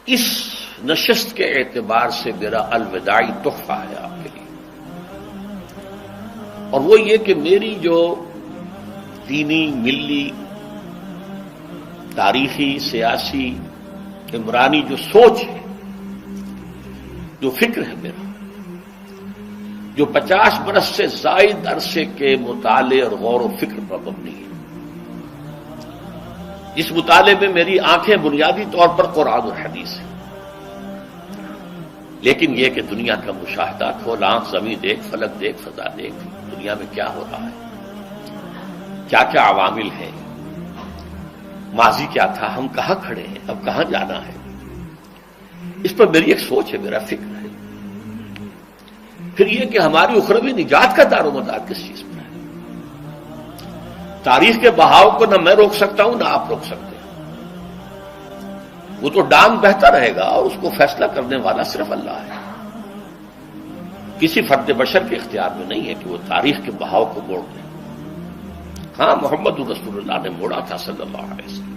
اس نشست کے اعتبار سے میرا الوداعی تحفہ ہے آپ کے لیے، اور وہ یہ کہ میری جو دینی، ملی، تاریخی، سیاسی، عمرانی جو سوچ ہے، جو فکر ہے میرا، جو 50 برس سے زائد عرصے کے مطالعے اور غور و فکر پر مبنی ہے، جس مطالعے میں میری آنکھیں بنیادی طور پر قرآن اور حدیث ہیں، لیکن یہ کہ دنیا کا مشاہدہ کھول آنکھ، زمین دیکھ، فلک دیکھ، فضا دیکھ، دنیا میں کیا ہو رہا ہے، کیا کیا عوامل ہیں، ماضی کیا تھا، ہم کہاں کھڑے ہیں، اب کہاں جانا ہے، اس پر میری ایک سوچ ہے، میرا فکر ہے۔ پھر یہ کہ ہماری اخروی نجات کا دار و مدار کس چیز پر ہے۔ تاریخ کے بہاؤ کو نہ میں روک سکتا ہوں، نہ آپ روک سکتے ہیں، وہ تو ڈانگ بہتا رہے گا، اور اس کو فیصلہ کرنے والا صرف اللہ ہے۔ کسی فرد بشر کے اختیار میں نہیں ہے کہ وہ تاریخ کے بہاؤ کو موڑ دے۔ ہاں، محمد رسول اللہ نے موڑا تھا صلی اللہ علیہ وسلم،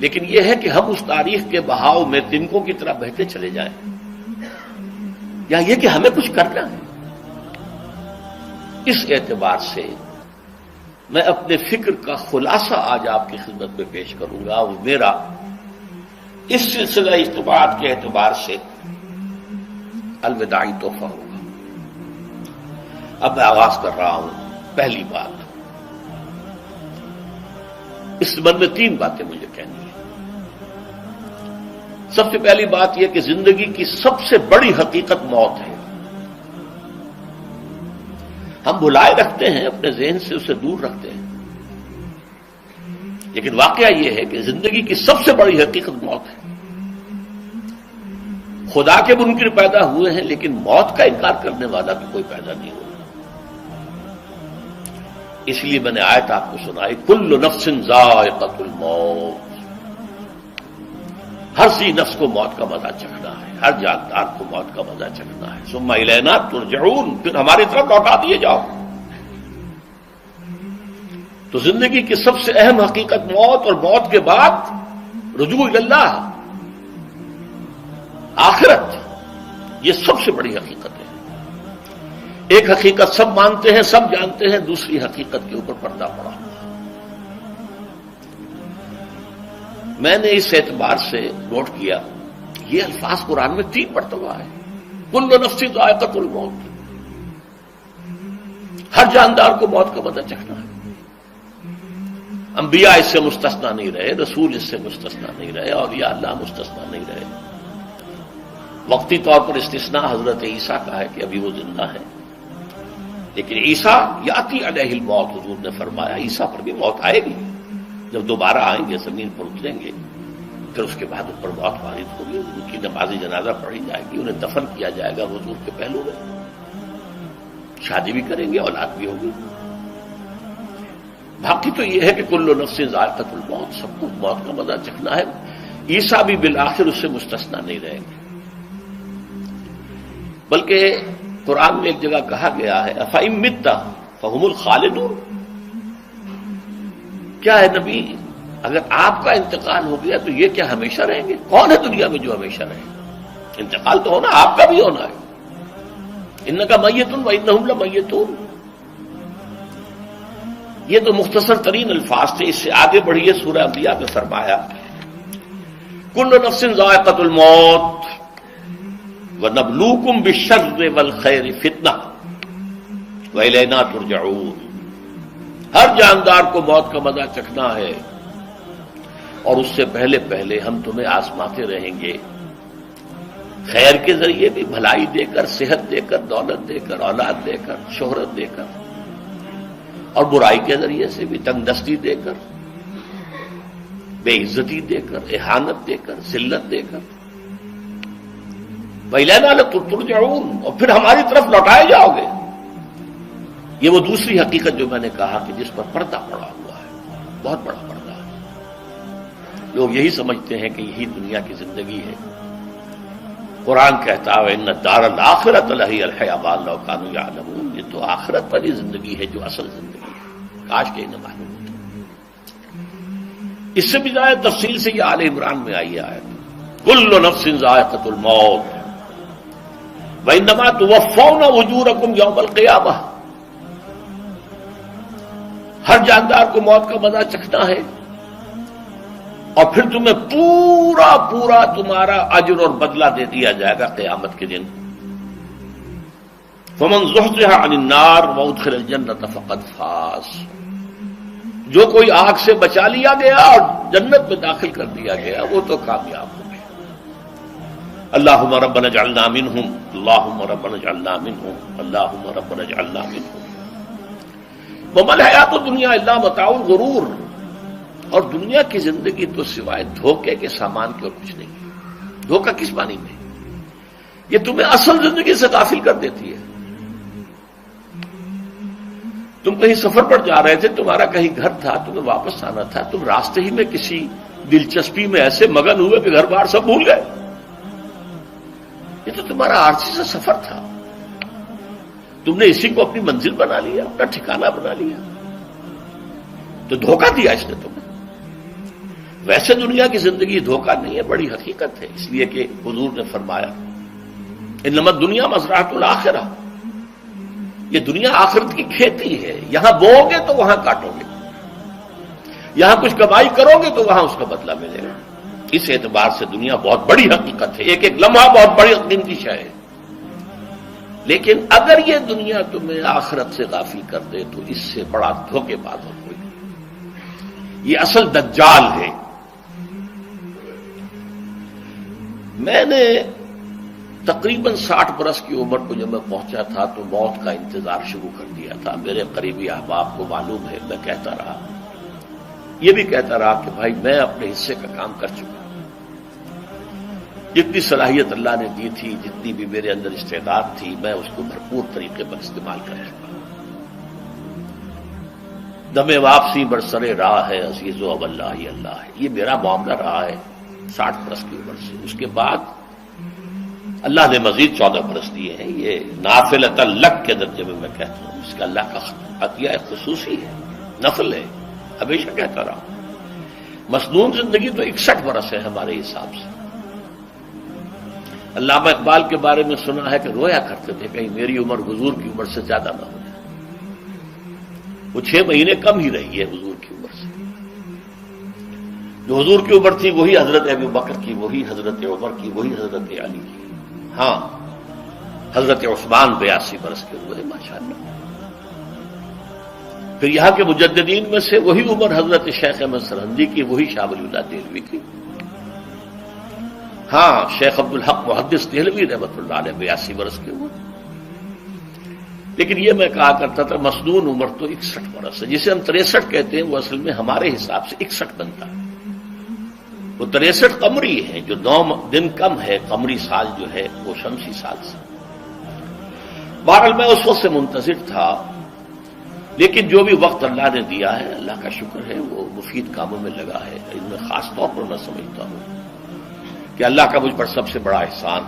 لیکن یہ ہے کہ ہم اس تاریخ کے بہاؤ میں تنکوں کی طرح بہتے چلے جائیں، یا یہ کہ ہمیں کچھ کرنا ہے۔ اس اعتبار سے میں اپنے فکر کا خلاصہ آج آپ کی خدمت میں پیش کروں گا، وہ میرا اس سلسلہ اجتماعات کے اعتبار سے الوداعی تحفہ ہوگا۔ اب میں آغاز کر رہا ہوں۔ پہلی بات، اس سبب میں 3 باتیں مجھے کہنی ہیں۔ سب سے پہلی بات یہ کہ زندگی کی سب سے بڑی حقیقت موت ہے۔ ہم بھلائے رکھتے ہیں، اپنے ذہن سے اسے دور رکھتے ہیں، لیکن واقعہ یہ ہے کہ زندگی کی سب سے بڑی حقیقت موت ہے۔ خدا کے منکر پیدا ہوئے ہیں، لیکن موت کا انکار کرنے والا بھی کوئی پیدا نہیں ہوا۔ اس لیے میں نے آیت آپ کو سنائی، کل نفس ذائقۃ الموت، ہر ذی نفس کو موت کا مزہ چکھنا ہے، ہر جاندار کو موت کا مزہ چکھنا ہے۔ ثم الینا ترجعون، پھر ہماری طرف لوٹا دیے جاؤ۔ تو زندگی کی سب سے اہم حقیقت موت، اور موت کے بعد رجوع اللہ، آخرت، یہ سب سے بڑی حقیقت ہے۔ ایک حقیقت سب مانتے ہیں، سب جانتے ہیں، دوسری حقیقت کے اوپر پردہ پڑا ہوا۔ میں نے اس اعتبار سے نوٹ کیا، یہ الفاظ قرآن میں 3 مرتبہ ہے، کل نفس ذائقۃ الموت، ہر جاندار کو موت کا مزہ چکھنا ہے۔ انبیاء اس سے مستثنا نہیں رہے، رسول اس سے مستثنا نہیں رہے، اولیاء اللہ مستثنا نہیں رہے۔ وقتی طور پر استثناء حضرت عیسیٰ کا ہے کہ ابھی وہ زندہ ہے، لیکن عیسیٰ یاتی علیہ الموت، حضور نے فرمایا عیسیٰ پر بھی موت آئے گی، جب دوبارہ آئیں گے، زمین پر اتریں گے، پھر اس کے بعد ان پر موت وارد ہوگی، ان کی نماز جنازہ پڑھی جائے گی، انہیں دفن کیا جائے گا حضور کے پہلو میں، شادی بھی کریں گے، اولاد بھی ہوگی۔ باقی تو یہ ہے کہ کل نفس ذائقۃ الموت، سب کو موت کا مزہ چکھنا ہے۔ عیسیٰ بھی بالآخر اس سے مستثنا نہیں رہیں گے، بلکہ قرآن میں ایک جگہ کہا گیا ہے افإن مت فهم الخالدون، کیا ہے نبی، اگر آپ کا انتقال ہو گیا تو یہ کیا ہمیشہ رہیں گے؟ کون ہے دنیا میں جو ہمیشہ رہے؟ انتقال تو ہونا، آپ کا بھی ہونا ہے۔ انک میت وانہم لمیتون، یہ تو مختصر ترین الفاظ تھے۔ اس سے آگے بڑھیے، سورہ انبیاء میں فرمایا کل نفس ذائقۃ الموت وَنَبْلُوكُمْ بِالشَّرِّ وَالْخَيْرِ فِتْنَةً وَإِلَيْنَا تُرْجَعُونَ، ہر جاندار کو موت کا مزہ چکھنا ہے، اور اس سے پہلے پہلے ہم تمہیں آزماتے رہیں گے، خیر کے ذریعے بھی، بھلائی دے کر، صحت دے کر، دولت دے کر، اولاد دے کر، شہرت دے کر، اور برائی کے ذریعے سے بھی، تنگ دستی دے کر، بے عزتی دے کر، اہانت دے کر، ذلت دے کر، وَإِلَيْنَا تُرْجَعُونَ، اور پھر ہماری طرف لوٹائے جاؤ گے۔ یہ وہ دوسری حقیقت جو میں نے کہا کہ جس پر پردہ پڑا ہوا ہے، بہت بڑا پردہ ہے۔ لوگ یہی سمجھتے ہیں کہ یہی دنیا کی زندگی ہے۔ قرآن کہتا ہے ان الدار الآخرۃ لہی الحیوان لو کانوا یعلمون، یہ تو آخرت والی زندگی ہے جو اصل زندگی ہے، کاش کہ انہیں معلوم ہوتا۔ اس سے بھی زیادہ تفصیل سے یہ آل عمران میں آئی ہے آیت۔ کل نفس ذائقۃ الموت وانما توفون اجورکم یوم القیامہ، ہر جاندار کو موت کا مزہ چکھنا ہے اور پھر تمہیں پورا پورا تمہارا اجر اور بدلہ دے دیا جائے گا قیامت کے دن۔ فمن زحزح عن النار وادخل الجنۃ فقد فاز، جو کوئی آگ سے بچا لیا گیا اور جنت میں داخل کر دیا گیا وہ تو کامیاب ہو گیا۔ اللہم ربنا اجعلنا منہم، اللہم ربنا اجعلنا منہم، اللہم ربنا اجعلنا منہم۔ وما الحیات الدنیا الا متاع الغرور، اور دنیا کی زندگی تو سوائے دھوکے کے سامان کی اور کچھ نہیں۔ دھوکہ کس معنی میں؟ یہ تمہیں اصل زندگی سے غافل کر دیتی ہے۔ تم کہیں سفر پر جا رہے تھے، تمہارا کہیں گھر تھا، تمہیں واپس آنا تھا، تم راستے ہی میں کسی دلچسپی میں ایسے مگن ہوئے کہ گھر بار سب بھول گئے۔ یہ تو تمہارا عارضی سے سفر تھا، تم نے اسی کو اپنی منزل بنا لیا، اپنا ٹھکانہ بنا لیا، تو دھوکہ دیا اس نے تمہیں۔ ویسے دنیا کی زندگی دھوکہ نہیں ہے، بڑی حقیقت ہے، اس لیے کہ حضور نے فرمایا انما الدنیا مزرعۃ الآخرہ، یہ دنیا آخرت کی کھیتی ہے، یہاں بو گے تو وہاں کاٹو گے، یہاں کچھ کمائی کرو گے تو وہاں اس کا بدلہ ملے گا۔ اس اعتبار سے دنیا بہت بڑی حقیقت ہے، ایک ایک لمحہ بہت بڑی قیمتی شے ہے، لیکن اگر یہ دنیا تمہیں آخرت سے غافل کر دے تو اس سے بڑا دھوکے باز اور کوئی نہیں۔ یہ اصل دجال ہے۔ میں نے تقریباً 60 برس کی عمر کو جب میں پہنچا تھا تو موت کا انتظار شروع کر دیا تھا۔ میرے قریبی احباب کو معلوم ہے، میں کہتا رہا، یہ بھی کہتا رہا کہ بھائی میں اپنے حصے کا کام کر چکا، جتنی صلاحیت اللہ نے دی تھی، جتنی بھی میرے اندر استعداد تھی، میں اس کو بھرپور طریقے پر استعمال کر چکا۔ دم واپسی برسر راہ ہے عزیز و اب اللہ ہی اللہ ہے، یہ میرا معاملہ رہا ہے 60 برس کی عمر سے۔ اس کے بعد اللہ نے مزید 14 برس دیے ہیں، یہ نافلۃ لک کے درجے میں کہتا ہوں، اس کا اللہ کا عطیہ خصوصی ہے، نفل ہے، ہمیشہ کہتا رہا۔ مسنون زندگی تو 61 برس ہے ہمارے حساب سے۔ علامہ اقبال کے بارے میں سنا ہے کہ رویا کرتے تھے کہیں میری عمر حضور کی عمر سے زیادہ نہ ہو جائے۔ وہ 6 مہینے کم ہی رہی ہے حضور کی عمر سے۔ جو حضور کی عمر تھی وہی حضرت ابو بکر کی، وہی حضرت عمر کی، وہی حضرت علی کی۔ ہاں، حضرت عثمان 82 برس کے ہوئے ماشاءاللہ۔ پھر یہاں کے مجددین میں سے وہی عمر حضرت شیخ احمد سرہندی کی، وہی شاہ ولی اللہ دہلوی کی۔ ہاں، شیخ عبدالحق محدث دہلوی رحمۃ اللہ علیہ 82 برس کے ہوئے۔ لیکن یہ میں کہا کرتا تھا مسنون عمر تو 61 برس ہے، جسے ہم 63 کہتے ہیں، وہ اصل میں ہمارے حساب سے 61 بنتا ہے۔ وہ 63 قمری ہے، جو 9 دن کم ہے، قمری سال جو ہے وہ شمسی سال سے۔ بہرحال میں اس وقت سے منتظر تھا، لیکن جو بھی وقت اللہ نے دیا ہے، اللہ کا شکر ہے، وہ مفید کاموں میں لگا ہے۔ ان میں خاص طور پر میں سمجھتا ہوں کہ اللہ کا مجھ پر سب سے بڑا احسان،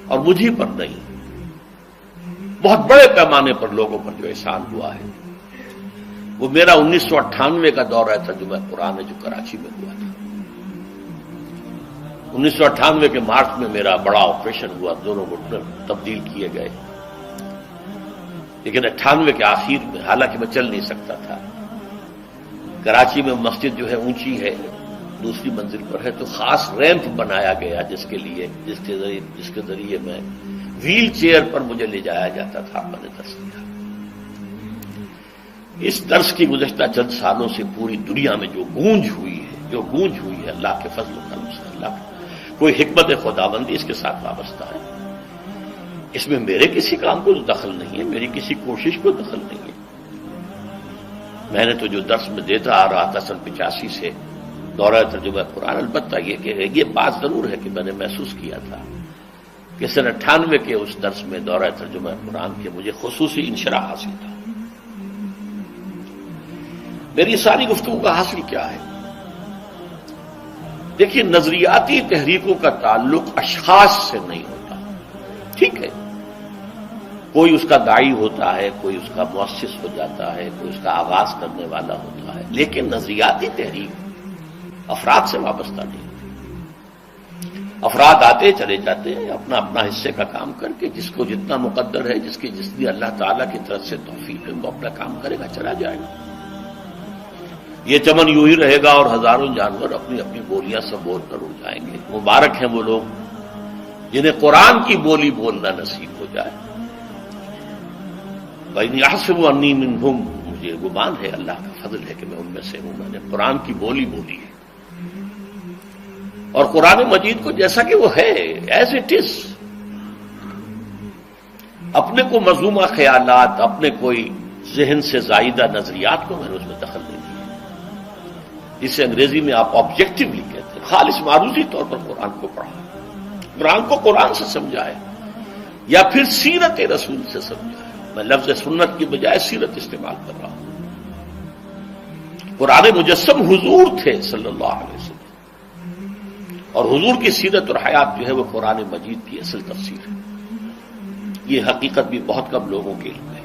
اور مجھے پر نہیں، بہت بڑے پیمانے پر لوگوں پر جو احسان ہوا ہے، وہ میرا 1998 کا دورہ ترجمہ قرآن جو کراچی میں ہوا تھا۔ 1998 کے مارچ میں میرا بڑا آپریشن ہوا، دونوں گھٹنے تبدیل کیے گئے، لیکن 98 کے آخر میں، حالانکہ میں چل نہیں سکتا تھا، کراچی میں مسجد جو ہے اونچی ہے، دوسری منزل پر ہے، تو خاص ریمپ بنایا گیا جس کے ذریعے میں ویل چیئر پر مجھے لے جایا جاتا تھا، میں نے درس دیا۔ اس درس کی گزشتہ چند سالوں سے پوری دنیا میں جو گونج ہوئی ہے اللہ کے فضل و کرم سے، اللہ کوئی حکمت خداوندی اس کے ساتھ وابستہ ہے۔ اس میں میرے کسی کام کو دخل نہیں ہے، میری کسی کوشش کو دخل نہیں ہے۔ میں نے تو جو درس میں دیتا آ رہا تھا سن 85 سے دورہ ترجمہ قرآن، البتہ یہ بات ضرور ہے کہ میں نے محسوس کیا تھا کہ سن 98 کے اس درس میں دورہ ترجمہ قرآن کے مجھے خصوصی انشراح حاصل تھا۔ میری ساری گفتگو کا حاصل کیا ہے؟ دیکھیے، نظریاتی تحریکوں کا تعلق اشخاص سے نہیں ہوتا، ٹھیک ہے، کوئی اس کا داعی ہوتا ہے، کوئی اس کا مؤسس ہو جاتا ہے، کوئی اس کا آغاز کرنے والا ہوتا ہے، لیکن نظریاتی تحریک افراد سے وابستہ نہیں ہوتی۔ افراد آتے چلے جاتے ہیں اپنا اپنا حصے کا کام کر کے، جس کو جتنا مقدر ہے، جس کی جتنی اللہ تعالیٰ کی طرف سے توفیق ہے، وہ اپنا کام کرے گا، چلا جائے گا۔ یہ چمن یوں ہی رہے گا اور ہزاروں جانور اپنی اپنی بولیاں سب بول کر اڑ جائیں گے۔ مبارک ہیں وہ لوگ جنہیں قرآن کی بولی بولنا نصیب ہو جائے۔ وَإِنْ يَحْسَبُ أَنِّي مِنْهُمْ، مجھے گمان ہے، اللہ کا فضل ہے کہ میں ان میں سے ہوں، میں نے قرآن کی بولی بولی ہے، اور قرآن مجید کو جیسا کہ وہ ہے ایز اٹ از، اپنے کو مذمومہ خیالات، اپنے کوئی ذہن سے زائدہ نظریات کو میں نے اس میں دخل نہیں دیا، جسے انگریزی میں آپ آبجیکٹیولی کہتے ہیں۔ خالص معروضی طور پر قرآن کو پڑھا، قرآن کو قرآن سے سمجھائے، یا پھر سیرت رسول سے سمجھائے۔ میں لفظ سنت کی بجائے سیرت استعمال کر رہا ہوں۔ قرآن مجسم حضور تھے صلی اللہ علیہ وسلم، اور حضور کی سیرت اور حیات جو ہے وہ قرآن مجید کی اصل تفسیر ہے۔ یہ حقیقت بھی بہت کم لوگوں کے علم ہے۔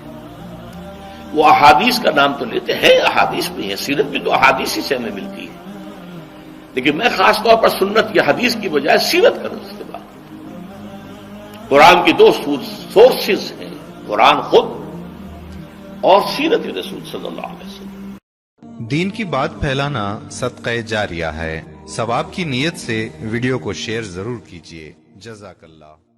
وہ احادیث کا نام تو لیتے ہیں، احادیث بھی ہے، سیرت بھی تو احادیث ہی سے ہمیں ملتی ہے، لیکن میں خاص طور پر سنت یا حدیث کی بجائے سیرت کا استعمال کروں۔ قرآن کی دو سورسز ہیں، قرآن خود اور سیرت رسول صلی اللہ علیہ وسلم۔ دین کی بات پھیلانا صدقہ جاریہ ہے، ثواب کی نیت سے ویڈیو کو شیئر ضرور کیجیے۔ جزاک اللہ۔